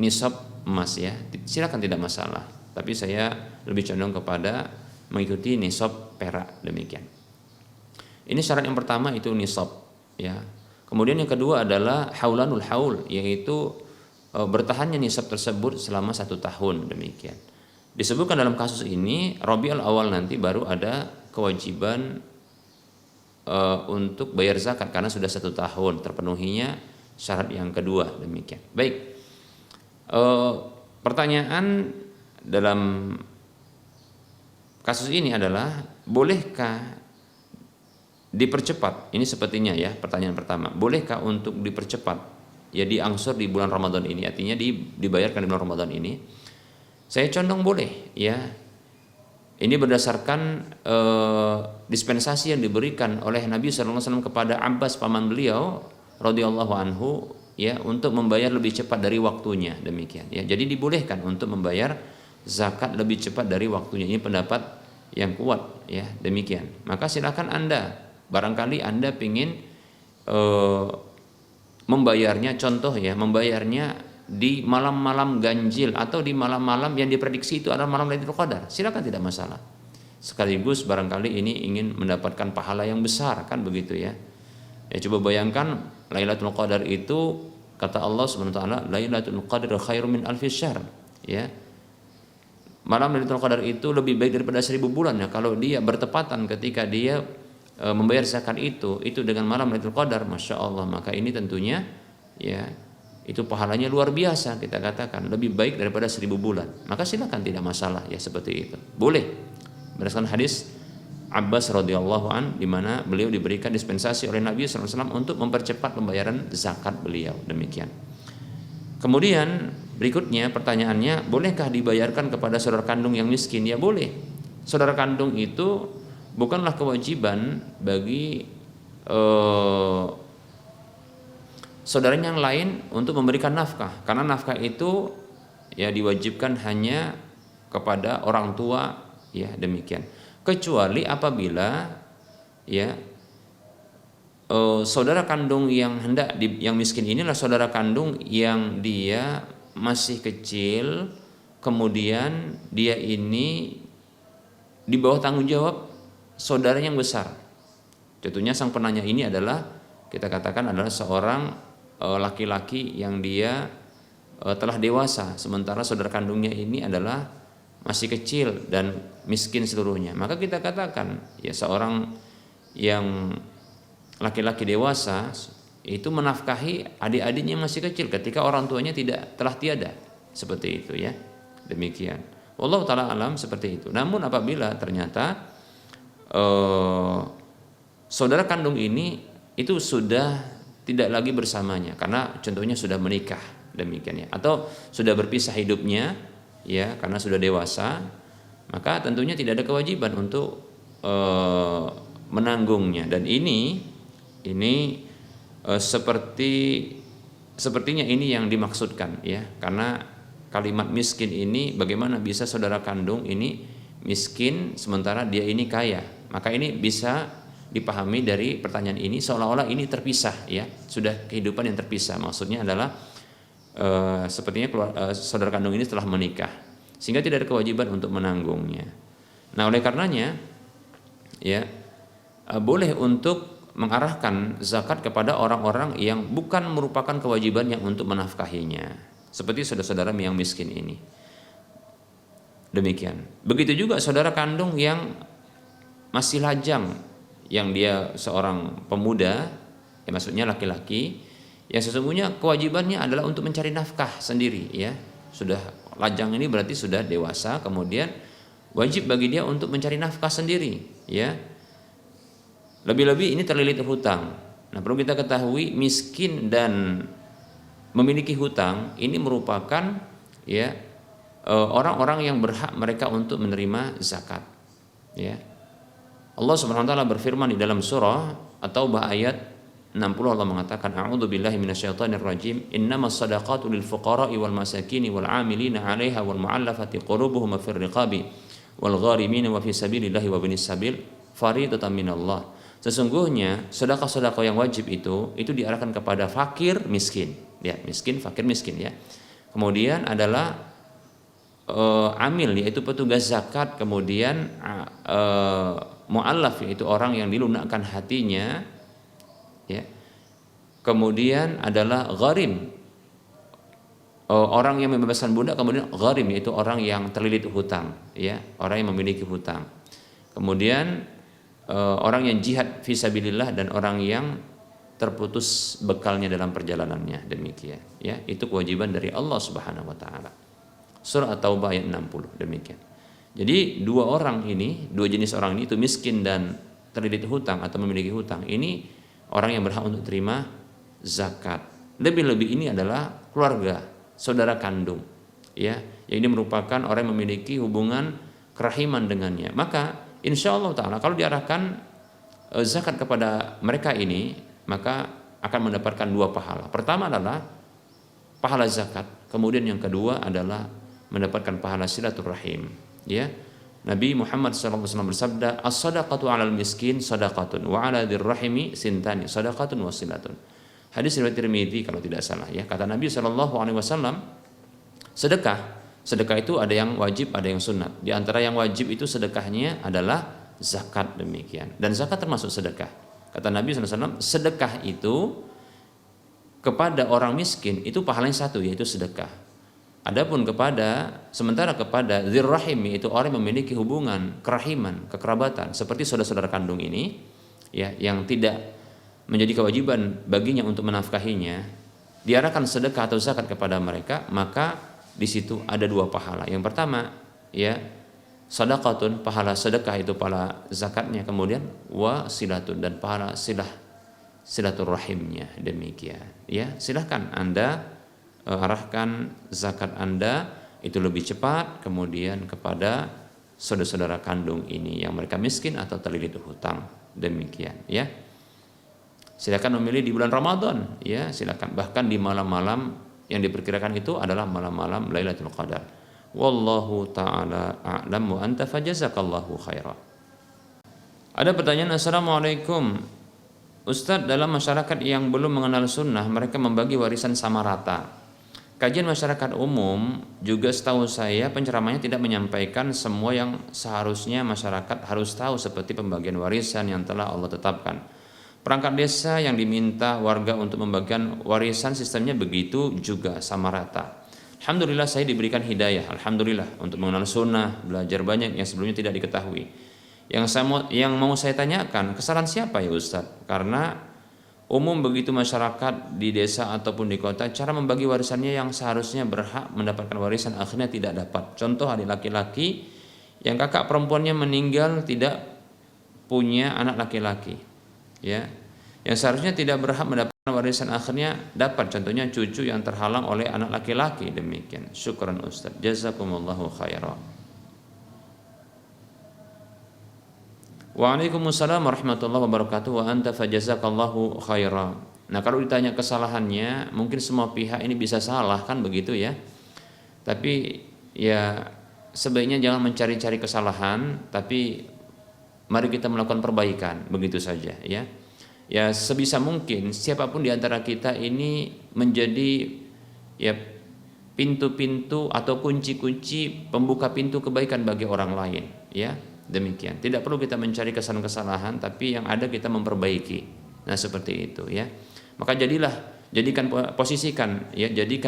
S2: nisab emas ya, silakan, tidak masalah. Tapi saya lebih condong kepada mengikuti nisab perak, demikian. Ini syarat yang pertama itu nisab ya. Kemudian yang kedua adalah haulanul haul, yaitu bertahannya nisab tersebut selama 1 tahun, demikian. Disebutkan dalam kasus ini Rabiul Awal nanti baru ada kewajiban untuk bayar zakat karena sudah 1 tahun terpenuhinya syarat yang kedua, demikian. Baik, pertanyaan dalam kasus ini adalah bolehkah dipercepat? Ini sepertinya ya pertanyaan pertama, bolehkah untuk dipercepat ya diangsur di bulan Ramadan ini, artinya dibayarkan di bulan Ramadan ini? Saya condong boleh ya. Ini berdasarkan dispensasi yang diberikan oleh Nabi sallallahu alaihi wasallam kepada Abbas paman beliau radhiyallahu anhu ya, untuk membayar lebih cepat dari waktunya, demikian ya. Jadi dibolehkan untuk membayar zakat lebih cepat dari waktunya. Ini pendapat yang kuat ya, demikian. Maka silakan Anda, barangkali Anda ingin membayarnya, contoh ya, membayarnya di malam-malam ganjil atau di malam-malam yang diprediksi itu adalah malam Lailatul Qadar, silakan, tidak masalah. Sekaligus barangkali ini ingin mendapatkan pahala yang besar, kan begitu ya. Ya coba bayangkan Lailatul Qadar itu kata Allah Subhanahu wa taala, Lailatul Qadar khairum min alfis syahr ya. Malam Lailatul Qadar itu lebih baik daripada 1000 bulan ya. Kalau dia bertepatan ketika dia membayar zakat itu dengan malam Lailatul Qadar, Masya Allah, maka ini tentunya ya itu pahalanya luar biasa, kita katakan lebih baik daripada 1000 bulan. Maka silakan, tidak masalah ya, seperti itu boleh berdasarkan hadis Abbas radhiyallahu an, di mana beliau diberikan dispensasi oleh Nabi SAW untuk mempercepat pembayaran zakat beliau, demikian. Kemudian berikutnya pertanyaannya, bolehkah dibayarkan kepada saudara kandung yang miskin? Ya boleh. Saudara kandung itu bukanlah kewajiban bagi saudaranya yang lain untuk memberikan nafkah, karena nafkah itu ya diwajibkan hanya kepada orang tua, ya demikian. Kecuali apabila ya saudara kandung yang yang miskin inilah saudara kandung yang dia masih kecil, kemudian dia ini di bawah tanggung jawab saudara yang besar. Contohnya sang penanya ini adalah, kita katakan adalah seorang laki-laki yang dia telah dewasa, sementara saudara kandungnya ini adalah masih kecil dan miskin seluruhnya. Maka kita katakan ya seorang yang laki-laki dewasa itu menafkahi adik-adiknya yang masih kecil ketika orang tuanya telah tiada, seperti itu ya. Demikian. Wallahu taala alam, seperti itu. Namun apabila ternyata saudara kandung ini itu sudah tidak lagi bersamanya karena contohnya sudah menikah, demikian ya, atau sudah berpisah hidupnya ya karena sudah dewasa, maka tentunya tidak ada kewajiban untuk menanggungnya. Dan ini sepertinya ini yang dimaksudkan ya, karena kalimat miskin ini, bagaimana bisa saudara kandung ini miskin sementara dia ini kaya? Maka ini bisa dipahami dari pertanyaan ini seolah-olah ini terpisah ya, sudah kehidupan yang terpisah. Maksudnya adalah sepertinya saudara kandung ini telah menikah sehingga tidak ada kewajiban untuk menanggungnya. Nah, oleh karenanya ya boleh untuk mengarahkan zakat kepada orang-orang yang bukan merupakan kewajiban yang untuk menafkahinya, seperti saudara-saudara yang miskin ini. Demikian. Begitu juga saudara kandung yang masih lajang, yang dia seorang pemuda, ya maksudnya laki-laki, yang sesungguhnya kewajibannya adalah untuk mencari nafkah sendiri ya. Sudah lajang ini berarti sudah dewasa, kemudian wajib bagi dia untuk mencari nafkah sendiri ya. Lebih-lebih ini terlilit hutang. Nah, perlu kita ketahui miskin dan memiliki hutang ini merupakan ya orang-orang yang berhak mereka untuk menerima zakat ya. Allah Subhanahu wa taala berfirman di dalam surah At-Taubah ayat 60, Allah mengatakan, a'udzubillahi minasyaitonir rajim, innamas shadaqatu lil fuqara'i wal masakini wal 'amilina 'alaiha wal mu'allafati qulubuhum fir riqabi wal gharimina wa fi sabilillahi wa binis sabil fariidatan minallah. Sesungguhnya sedekah-sedekah yang wajib itu diarahkan kepada fakir miskin. Ya, miskin, fakir miskin ya. Kemudian adalah amil, yaitu petugas zakat, kemudian mu'allaf, yaitu orang yang dilunakkan hatinya ya. Kemudian adalah gharim, orang yang membebaskan budak, kemudian gharim yaitu orang yang terlilit hutang ya, orang yang memiliki hutang. Kemudian orang yang jihad fisabilillah dan orang yang terputus bekalnya dalam perjalanannya, demikian ya. Itu kewajiban dari Allah Subhanahu wa taala. Surah At-Taubah ayat 60, demikian. Jadi dua jenis orang ini, itu miskin dan terlilit hutang atau memiliki hutang, ini orang yang berhak untuk terima zakat. Lebih-lebih ini adalah keluarga, saudara kandung ya, yang ini merupakan orang yang memiliki hubungan kerahiman dengannya. Maka insya Allah ta'ala kalau diarahkan zakat kepada mereka ini, maka akan mendapatkan dua pahala. Pertama adalah pahala zakat, kemudian yang kedua adalah mendapatkan pahala silaturahim ya. Nabi Muhammad SAW bersabda, as-sadaqatu 'alal miskin sadaqatun wa 'ala dzirrahimi sintani sadaqatun wa silatun. Hadis riwayat Tirmidzi kalau tidak salah ya. Kata Nabi SAW, sedekah itu ada yang wajib, ada yang sunat. Di antara yang wajib itu sedekahnya adalah zakat, demikian. Dan zakat termasuk sedekah. Kata Nabi SAW, sedekah itu kepada orang miskin itu pahalanya satu, yaitu sedekah. Adapun sementara kepada dzirrahim, yaitu orang yang memiliki hubungan kerahiman, kekerabatan seperti saudara-saudara kandung ini ya, yang tidak menjadi kewajiban baginya untuk menafkahinya, diarahkan sedekah atau zakat kepada mereka, maka di situ ada dua pahala. Yang pertama ya, sadaqatun, pahala sedekah itu pahala zakatnya, kemudian wasilatun, dan pahala silaturahimnya. Demikian ya, silahkan Anda arahkan zakat Anda itu lebih cepat kemudian kepada saudara-saudara kandung ini yang mereka miskin atau terlilit hutang. Demikian ya. Silakan memilih di bulan Ramadan ya, silakan, bahkan di malam-malam yang diperkirakan itu adalah malam-malam Lailatul Qadar. Wallahu taala a'lam wa anta fajazakallahu khaira. Ada pertanyaan, Assalamualaikum Ustadz, dalam masyarakat yang belum mengenal sunnah mereka membagi warisan sama rata. Kajian masyarakat umum juga setahu saya penceramahnya tidak menyampaikan semua yang seharusnya masyarakat harus tahu seperti pembagian warisan yang telah Allah tetapkan. Perangkat desa yang diminta warga untuk membagikan warisan sistemnya begitu juga sama rata. Alhamdulillah saya diberikan hidayah, alhamdulillah, untuk mengenal sunnah, belajar banyak yang sebelumnya tidak diketahui. Yang mau saya tanyakan, kesalahan siapa ya Ustadz? Karena umum begitu masyarakat di desa ataupun di kota, cara membagi warisannya yang seharusnya berhak mendapatkan warisan akhirnya tidak dapat. Contoh, adik laki-laki yang kakak perempuannya meninggal tidak punya anak laki-laki, ya, yang seharusnya tidak berhak mendapatkan warisan akhirnya dapat. Contohnya cucu yang terhalang oleh anak laki-laki. Demikian. Syukran Ustaz, jazakumullahu khairan. Waalaikumsalam warahmatullahi wabarakatuh. Wa anta fajazakallahu khairan. Nah, kalau ditanya kesalahannya, mungkin semua pihak ini bisa salah, kan begitu ya. Tapi ya sebaiknya jangan mencari-cari kesalahan, tapi mari kita melakukan perbaikan, begitu saja ya. Ya sebisa mungkin siapapun di antara kita ini menjadi ya pintu-pintu atau kunci-kunci pembuka pintu kebaikan bagi orang lain ya. Demikian. Tidak perlu kita mencari kesalahan-kesalahan, tapi yang ada kita memperbaiki. Nah, seperti itu ya. Maka jadikan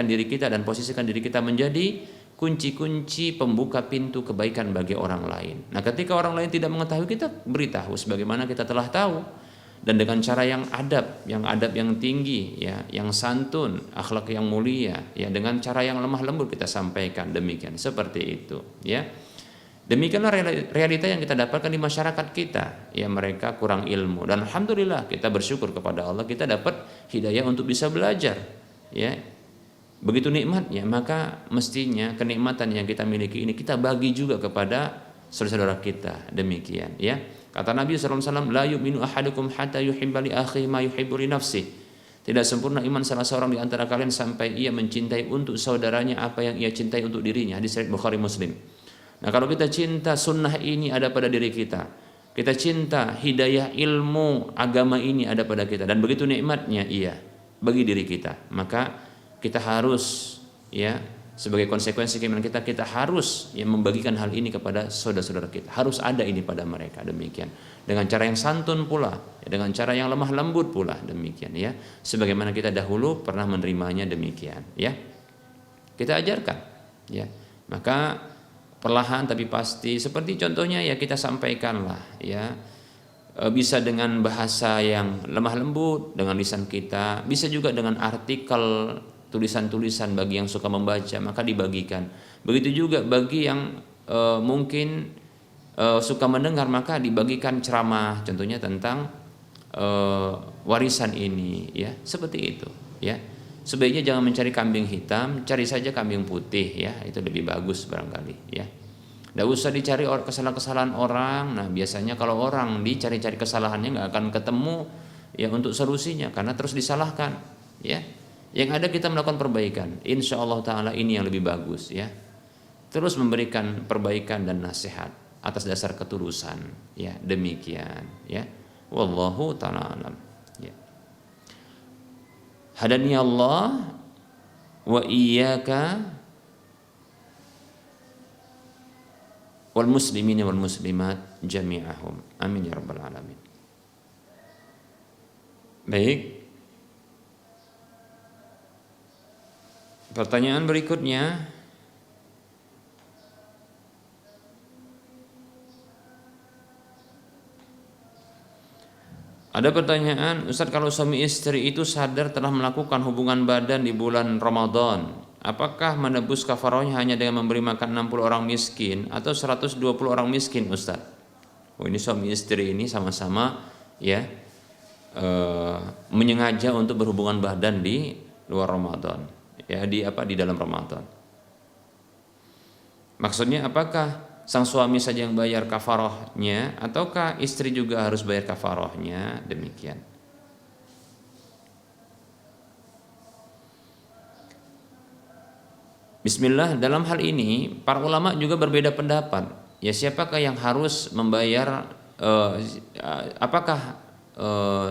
S2: diri kita dan posisikan diri kita menjadi kunci-kunci pembuka pintu kebaikan bagi orang lain. Nah, ketika orang lain tidak mengetahui, kita beritahu sebagaimana kita telah tahu, dan dengan cara yang adab yang tinggi ya, yang santun, akhlak yang mulia ya, dengan cara yang lemah lembut kita sampaikan. Demikian, seperti itu ya. Demikianlah realita yang kita dapatkan di masyarakat kita ya, mereka kurang ilmu, dan alhamdulillah kita bersyukur kepada Allah kita dapat hidayah untuk bisa belajar ya. Begitu nikmatnya, maka mestinya kenikmatan yang kita miliki ini kita bagi juga kepada saudara-saudara kita. Demikian ya. Kata Nabi SAW, la yu'minu ahadukum hatta yuhibba li akhihi ma yuhibbu li nafsihi. Tidak sempurna iman salah seorang di antara kalian sampai ia mencintai untuk saudaranya apa yang ia cintai untuk dirinya. Hadis riwayat Bukhari Muslim. Nah, kalau kita cinta sunnah ini ada pada diri kita, kita cinta hidayah ilmu agama ini ada pada kita, dan begitu nikmatnya iya bagi diri kita, maka kita harus ya, sebagai konsekuensi keimanan kita harus ya membagikan hal ini kepada saudara-saudara kita. Harus ada ini pada mereka. Demikian. Dengan cara yang santun pula, ya, dengan cara yang lemah lembut pula. Demikian ya. Sebagaimana kita dahulu pernah menerimanya demikian ya. Kita ajarkan ya. Maka perlahan tapi pasti, seperti contohnya ya kita sampaikanlah ya, bisa dengan bahasa yang lemah lembut dengan lisan kita, bisa juga dengan artikel, tulisan-tulisan bagi yang suka membaca maka dibagikan. Begitu juga bagi yang mungkin suka mendengar maka dibagikan ceramah, contohnya tentang warisan ini ya, seperti itu ya. Sebaiknya jangan mencari kambing hitam, cari saja kambing putih ya, itu lebih bagus barangkali ya. Tidak usah dicari kesalahan-kesalahan orang. Nah, biasanya kalau orang dicari-cari kesalahannya nggak akan ketemu ya untuk solusinya, karena terus disalahkan ya. Yang ada kita melakukan perbaikan, insya Allah Ta'ala ini yang lebih bagus ya. Terus memberikan perbaikan dan nasihat atas dasar ketulusan ya, demikian ya. Wallahu ta'ala alam ya. Hadani Allah wa iyyaka wal muslimin wal muslimat jami'ahum. Amin ya rabbal alamin. Baik. Pertanyaan berikutnya, ada pertanyaan, Ustaz, kalau suami istri itu sadar telah melakukan hubungan badan di bulan Ramadan, apakah menebus kafarahnya hanya dengan memberi makan 60 orang miskin atau 120 orang miskin, Ustaz? Oh, ini suami istri ini sama-sama ya menyengaja untuk berhubungan badan di luar Ramadan, ya di dalam Ramadan. Maksudnya apakah sang suami saja yang bayar kafarahnya ataukah istri juga harus bayar kafarahnya? Demikian. Bismillah, dalam hal ini para ulama juga berbeda pendapat. Ya, siapakah yang harus membayar? Apakah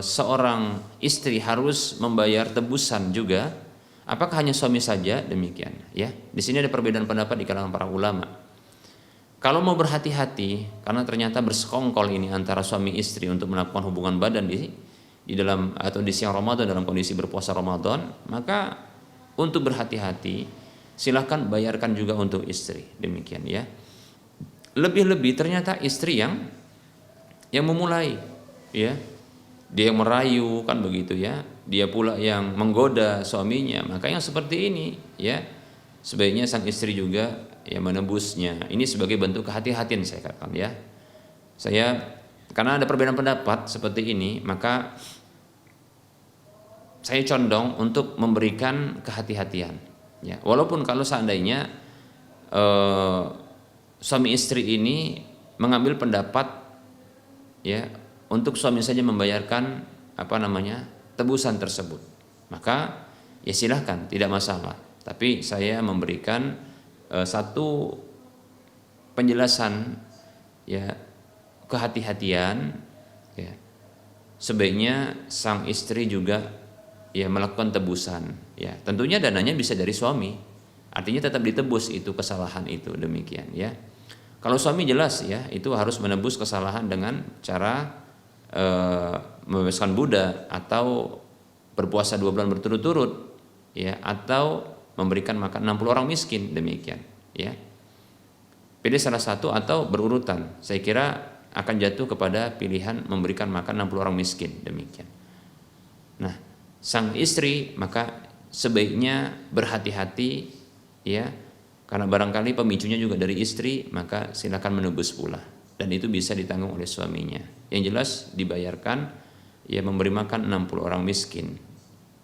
S2: seorang istri harus membayar tebusan juga? Apakah hanya suami saja? Demikian. Ya, di sini ada perbedaan pendapat di kalangan para ulama. Kalau mau berhati-hati, karena ternyata bersekongkol ini antara suami istri untuk melakukan hubungan badan di dalam atau di siang Ramadan dalam kondisi berpuasa Ramadan, maka untuk berhati-hati silahkan bayarkan juga untuk istri, demikian ya. Lebih-lebih ternyata istri yang memulai, ya, dia yang merayu kan begitu ya, dia pula yang menggoda suaminya, maka yang seperti ini ya sebaiknya sang istri juga ya menebusnya. Ini sebagai bentuk kehati-hatian saya katakan ya. Karena ada perbedaan pendapat seperti ini, maka saya condong untuk memberikan kehati-hatian. Ya, walaupun kalau seandainya suami istri ini mengambil pendapat ya untuk suami saja membayarkan tebusan tersebut, maka ya silahkan, tidak masalah. Tapi saya memberikan satu penjelasan ya kehati-hatian ya, sebaiknya sang istri juga ya melakukan tebusan ya, tentunya dananya bisa dari suami, artinya tetap ditebus itu kesalahan itu, demikian ya. Kalau suami jelas ya itu harus menebus kesalahan dengan cara membebaskan budak atau berpuasa 2 bulan berturut-turut ya, atau memberikan makan 60 orang miskin, demikian ya. Pilih salah satu atau berurutan, saya kira akan jatuh kepada pilihan memberikan makan 60 orang miskin, demikian. Nah, sang istri maka sebaiknya berhati-hati ya, karena barangkali pemicunya juga dari istri, maka silakan menebus pula dan itu bisa ditanggung oleh suaminya. Yang jelas dibayarkan ya memberi makan 60 orang miskin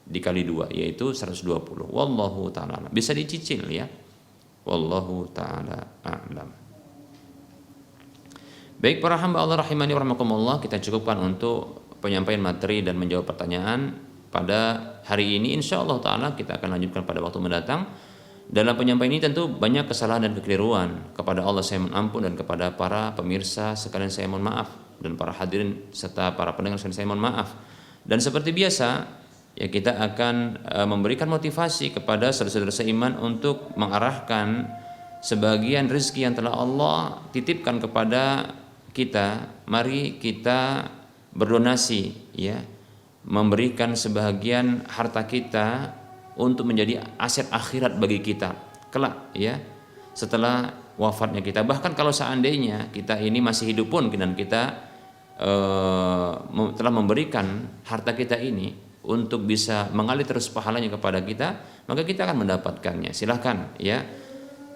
S2: dikali 2 yaitu 120. Wallahu ta'ala, bisa dicicil ya. Wallahu ta'ala a'lam. Baik para hamba Allah rahimani wa rahmakumullah, kita cukupkan untuk penyampaian materi dan menjawab pertanyaan pada hari ini. Insyaallah ta'ala kita akan lanjutkan pada waktu mendatang. Dalam penyampaian ini tentu banyak kesalahan dan kekeliruan. Kepada Allah saya mohon ampun dan kepada para pemirsa sekalian saya mohon maaf, dan para hadirin serta para pendengar sekalian saya mohon maaf. Dan seperti biasa ya kita akan memberikan motivasi kepada saudara-saudara seiman untuk mengarahkan sebagian rezeki yang telah Allah titipkan kepada kita. Mari kita berdonasi ya, memberikan sebagian harta kita untuk menjadi aset akhirat bagi kita kelak ya setelah wafatnya kita. Bahkan kalau seandainya kita ini masih hidup pun dan kita telah memberikan harta kita ini untuk bisa mengalir terus pahalanya kepada kita, maka kita akan mendapatkannya. Silahkan ya,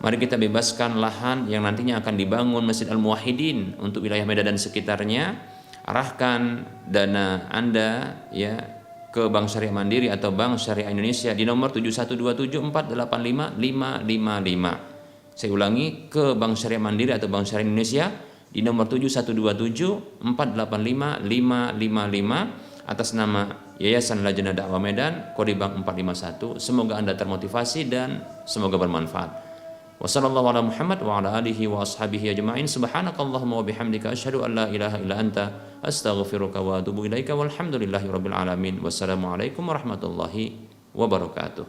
S2: mari kita bebaskan lahan yang nantinya akan dibangun Masjid Al-Muwahhidin untuk wilayah Medan dan sekitarnya. Arahkan dana Anda ya ke Bank Syariah Mandiri atau Bank Syariah Indonesia di nomor 7127485555. Saya ulangi, ke Bank Syariah Mandiri atau Bank Syariah Indonesia di nomor 7127485555 atas nama Yayasan Lajnah Dakwah Medan, kode bank 451. Semoga Anda termotivasi dan semoga bermanfaat. Wassallallahu ala Muhammad wa ala alihi wa ashabihi ajma'in. Subhanakallahumma wa bihamdika asyhadu an la ilaha illa anta astaghfiruka wa atubu ilaika walhamdulillahi rabbil alamin. Wassalamualaikum warahmatullahi wabarakatuh.